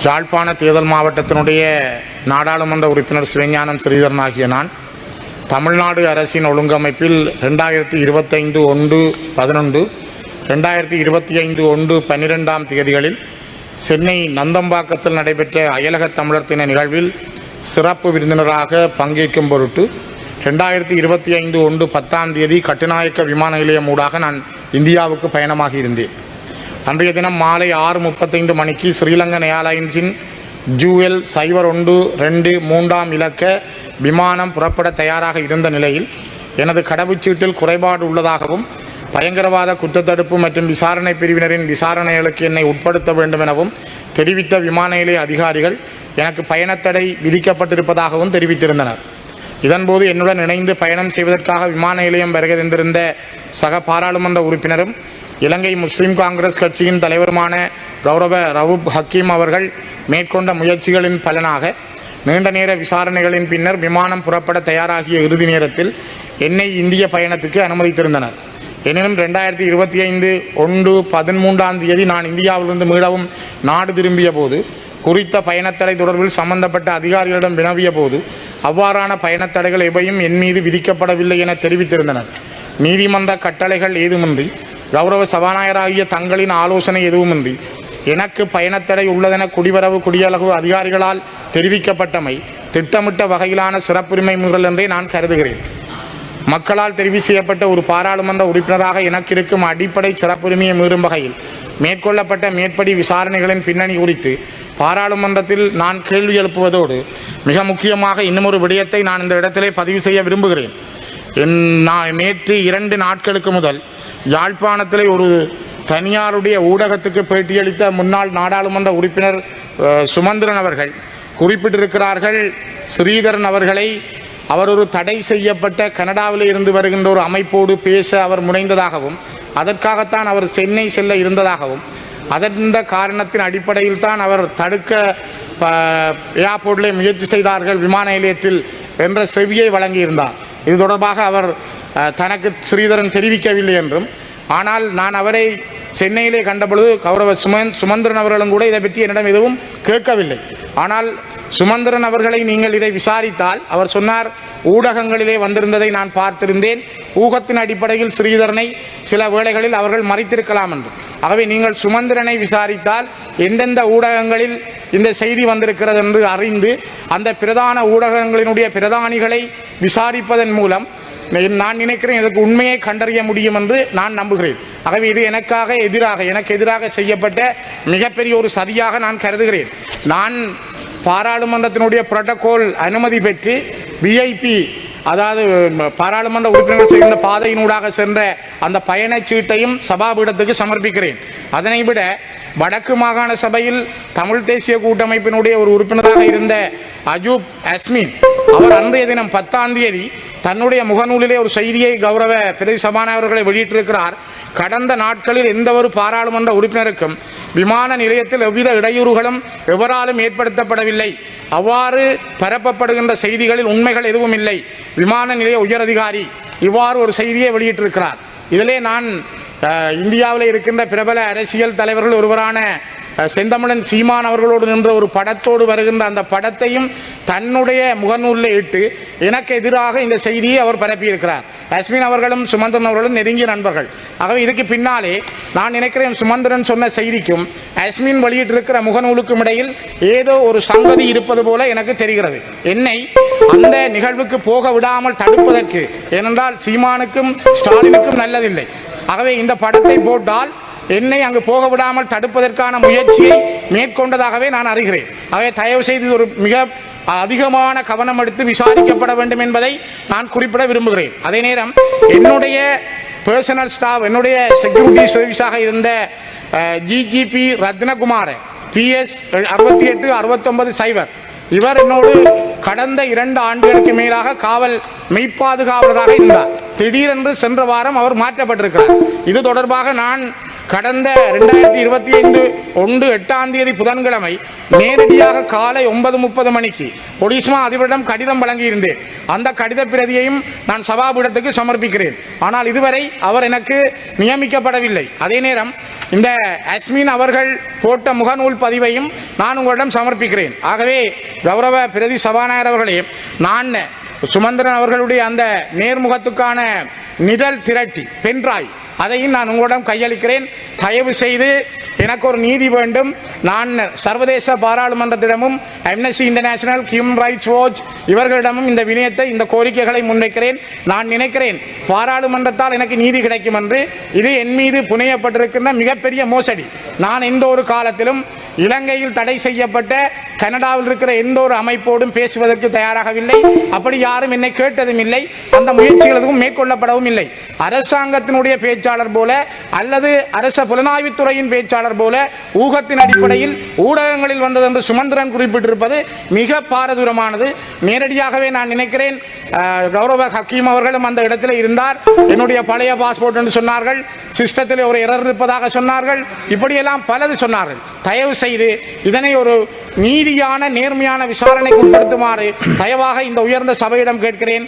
யாழ்ப்பாண தேர்தல் மாவட்டத்தினுடைய நாடாளுமன்ற உறுப்பினர் சிவஞானம் ஸ்ரீதரன் ஆகிய நான் தமிழ்நாடு அரசின் ஒழுங்கமைப்பில் 2025/1/11 2025/1/12 தேதிகளில் சென்னை நந்தம்பாக்கத்தில் நடைபெற்ற அயலக தமிழர் தின நிகழ்வில் சிறப்பு விருந்தினராக பங்கேற்கும் பொருட்டு 2025/1/10 கட்டுநாயக்க விமான நிலையம் ஊடாக நான் இந்தியாவுக்கு பயணமாகி இருந்தேன். அன்றைய தினம் மாலை 6:35 மணிக்கு ஸ்ரீலங்கன் ஏர்லைன்ஸின் ஜூஎல் 0123 இலக்க விமானம் புறப்பட தயாராக இருந்த நிலையில் எனது கடவுச்சீட்டில் குறைபாடு உள்ளதாகவும் பயங்கரவாத குற்றத்தடுப்பு மற்றும் விசாரணை பிரிவினரின் விசாரணைகளுக்கு என்னை உட்படுத்த வேண்டும் எனவும் தெரிவித்த விமான நிலைய அதிகாரிகள் எனக்கு பயணத்தடை விதிக்கப்பட்டிருப்பதாகவும் தெரிவித்திருந்தனர். இதன்போது என்னுடன் இணைந்து பயணம் செய்வதற்காக விமான நிலையம் வருகை தந்திருந்த சக பாராளுமன்ற உறுப்பினரும் இலங்கை முஸ்லிம் காங்கிரஸ் கட்சியின் தலைவருமான கௌரவ ரவுப் ஹக்கீம் அவர்கள் மேற்கொண்ட முயற்சிகளின் பலனாக நீண்ட நேர விசாரணைகளின் பின்னர் விமானம் புறப்பட தயாராகிய இறுதி நேரத்தில் என்னை இந்திய பயணத்துக்கு அனுமதித்திருந்தனர். எனினும் 2025/1/13 நான் இந்தியாவிலிருந்து மீளவும் நாடு திரும்பிய போது குறித்த பயணத்தடை தொடர்பில் சம்பந்தப்பட்ட அதிகாரிகளிடம் வினவிய போது அவ்வாறான பயணத்தடைகள் எவையும் என் மீது விதிக்கப்படவில்லை என தெரிவித்திருந்தனர். நீதிமன்ற கட்டளைகள் ஏதுமின்றி கௌரவ சபாநாயகராகிய தங்களின் ஆலோசனை எதுவுமின்றி எனக்கு பயணத்தடை உள்ளதென குடிவரவு குடியளவு அதிகாரிகளால் தெரிவிக்கப்பட்டமை திட்டமிட்ட வகையிலான சிறப்புரிமை மீறல் என்றே நான் கருதுகிறேன். மக்களால் தெரிவு செய்யப்பட்ட ஒரு பாராளுமன்ற உறுப்பினராக எனக்கு இருக்கும் அடிப்படை சிறப்புரிமையை மீறும் வகையில் மேற்கொள்ளப்பட்ட மேற்படி விசாரணைகளின் பின்னணி குறித்து பாராளுமன்றத்தில் நான் கேள்வி எழுப்புவதோடு மிக முக்கியமாக இன்னுமொரு விடயத்தை நான் இந்த இடத்திலே பதிவு செய்ய விரும்புகிறேன். நேற்று 2 நாட்களுக்கு முதல் யாழ்ப்பாணத்திலே ஒரு தனியாருடைய ஊடகத்துக்கு பேட்டியளித்த முன்னாள் நாடாளுமன்ற உறுப்பினர் சுமந்திரன் அவர்கள் குறிப்பிட்டிருக்கிறார்கள், ஸ்ரீதரன் அவர்களை அவர் ஒரு தடை செய்யப்பட்ட கனடாவில் இருந்து வருகின்ற ஒரு அமைப்போடு பேச அவர் முனைந்ததாகவும் அதற்காகத்தான் அவர் சென்னை செல்ல இருந்ததாகவும் அந்த காரணத்தின் அடிப்படையில் தான் அவர் தடுக்க ஏர்போர்ட்டிலே முயற்சி செய்தார்கள் விமான நிலையத்தில் என்ற செவியை வழங்கியிருந்தார். இது தொடர்பாக அவர் தனக்கு ஸ்ரீதரன் தெரிவிக்கவில்லை என்றும், ஆனால் நான் அவரை சென்னையிலே கண்டபொழுது கௌரவ சுமந்திரன் அவர்களும் கூட இதை பற்றி என்னிடம் எதுவும் கேட்கவில்லை. ஆனால் சுமந்திரன் அவர்களை நீங்கள் இதை விசாரித்தால் அவர் சொன்னார், ஊடகங்களிலே வந்திருந்ததை நான் பார்த்திருந்தேன், ஊகத்தின் அடிப்படையில் ஸ்ரீதரனை சில வேளைகளில் அவர்கள் மறைத்திருக்கலாம் என்று. ஆகவே நீங்கள் சுமந்திரனை விசாரித்தால் எந்தெந்த ஊடகங்களில் இந்த செய்தி வந்திருக்கிறது என்று அறிந்து அந்த பிரதான ஊடகங்களினுடைய பிரதானிகளை விசாரிப்பதன் மூலம் நான் நினைக்கிறேன் இதற்கு உண்மையை கண்டறிய முடியும் என்று நான் நம்புகிறேன். ஆகவே இது எனக்கு எதிராக செய்யப்பட்ட மிகப்பெரிய ஒரு சதியாக நான் கருதுகிறேன். நான் பாராளுமன்றத்தினுடைய புரோட்டோகால் அனுமதி பெற்று விஐபி, அதாவது பாராளுமன்ற உறுப்பினர்கள் சென்ற பாதையினூடாக சென்ற அந்த பயணச்சீட்டையும் சபாபீடத்துக்கு சமர்ப்பிக்கிறேன். அதனை விட வடக்கு மாகாண சபையில் தமிழ் தேசிய கூட்டமைப்பினுடைய ஒரு உறுப்பினராக இருந்த அஜூப் அஸ்மின் அவர் அன்றைய தினம் 10 தன்னுடைய முகநூலிலே ஒரு செய்தியை கௌரவ பிரதி சபாநாயகர்களை வெளியிட்டிருக்கிறார். கடந்த நாட்களில் எந்த ஒரு பாராளுமன்ற உறுப்பினருக்கும் விமான நிலையத்தில் எவ்வித இடையூறுகளும் எவராலும் ஏற்படுத்தப்படவில்லை, அவ்வாறு பரப்பப்படுகின்ற செய்திகளில் உண்மைகள் எதுவும் இல்லை, விமான நிலைய உயரதிகாரி இவ்வாறு ஒரு செய்தியை வெளியிட்டிருக்கிறார். இதிலே நான் இந்தியாவில் இருக்கின்ற பிரபல அரசியல் தலைவர்கள் ஒருவரான செந்தமிழன் சீமான் அவர்களோடு நின்ற ஒரு படத்தோடு வருகின்ற அந்த படத்தையும் தன்னுடைய முகநூலில் இட்டு எனக்கு எதிராக இந்த செய்தியை அவர் பரப்பியிருக்கிறார். அஸ்மின் அவர்களும் சுமந்திரன் அவர்களும் நெருங்கிய நண்பர்கள். ஆகவே இதுக்கு பின்னாலே நான் நினைக்கிறேன் சுமந்திரன் சொன்ன செய்திக்கும் அஸ்மின் வெளியிட்டிருக்கிற முகநூலுக்கும் இடையில் ஏதோ ஒரு சங்கதி இருப்பது போல எனக்கு தெரிகிறது. என்னை அந்த நிகழ்வுக்கு போக விடாமல் தடுப்பதற்கு, ஏனென்றால் சீமானுக்கும் ஸ்டாலினுக்கும் நல்லதில்லை. ஆகவே இந்த படத்தை போட்டால் என்னை அங்கு போக விடாமல் தடுப்பதற்கான முயற்சியை மேற்கொண்டதாகவே நான் அறிகிறேன். ஆகவே தயவு செய்து ஒரு மிக அதிகமான கவனம் எடுத்து விசாரிக்கப்பட வேண்டும் என்பதை நான் குறிப்பிட விரும்புகிறேன். அதே நேரம் என்னுடைய பர்சனல் ஸ்டாஃப், என்னுடைய செக்யூரிட்டி சர்வீஸாக இருந்த ஜிஜிபி ரத்னகுமார் PS 6869 இவர் என்னோடு கடந்த 2 ஆண்டுகளுக்கு மேலாக காவல் மெய்ப்பாதுகாவலராக இருந்தார். திடீரென்று சென்ற வாரம் அவர் மாற்றப்பட்டிருக்கிறார். இது தொடர்பாக நான் கடந்த 2025/1/8 புதன்கிழமை நேரடியாக காலை 9:30 மணிக்கு ஒடிஸ்மா அதிபரிடம் கடிதம் வழங்கியிருந்தேன். அந்த கடித பிரதியையும் நான் சபாபீடத்துக்கு சமர்ப்பிக்கிறேன். ஆனால் இதுவரை அவர் எனக்கு நியமிக்கப்படவில்லை. அதே நேரம் இந்த அஸ்மின் அவர்கள் போட்ட முகநூல் பதிவையும் நான் உங்களிடம் சமர்ப்பிக்கிறேன். ஆகவே கௌரவ பிரதி சபாநாயகர் அவர்களே, நான் சுமந்திரன் அவர்களுடைய அந்த நேர்முகத்துக்கான நிழல் திரட்டி பென்ட்ராய் அதையும் நான் உங்களிடம் கையளிக்கிறேன். தயவு செய்து எனக்கு ஒரு நீதி வேண்டும். நான் சர்வதேச பாராளுமன்றத்திடமும் Amnesty International, Human Rights Watch இவர்களிடமும் இந்த வினயத்தை, இந்த கோரிக்கைகளை முன்வைக்கிறேன். நான் நினைக்கிறேன் பாராளுமன்றத்தால் எனக்கு நீதி கிடைக்கும் என்று. இது என் மீது புனையப்பட்டிருக்கின்ற மிகப்பெரிய மோசடி. நான் எந்த ஒரு காலத்திலும் இலங்கையில் தடை செய்யப்பட்ட கனடாவில் இருக்கிற எந்த ஒரு அமைப்போடும் பேசுவதற்கு தயாராகவில்லை. அப்படி யாரும் என்னை கேட்டதும் இல்லை. அந்த முயற்சிகள் எதுவும் மேற்கொள்ளப்படவும் இல்லை. அரசாங்கத்தினுடைய பேச்சாளர் போல அல்லது அரச புலனாய்வுத்துறையின் பேச்சாளர் போல ஊகத்தின் அடிப்படையில் ஊடகங்களில் வந்தது என்று சுமந்திரன் குறிப்பிட்டிருப்பது மிக பாரதூரமானது. நேரடியாகவே நான் நினைக்கிறேன் கௌரவ ஹக்கீம் அவர்களும் அந்த இடத்தில் இருந்தார். என்னுடைய பழைய பாஸ்போர்ட் என்று சொன்னார்கள், சிஸ்டத்தில் ஒரு எரர் இருப்பதாக சொன்னார்கள், இப்படியெல்லாம் பலது சொன்னார்கள். தயவு செய்து இதனை ஒரு நீதியான நேர்மையான விசாரணைக்கு உட்படுத்துமாறு தயவாக இந்த உயர்ந்த சபையிடம் கேட்கிறேன்.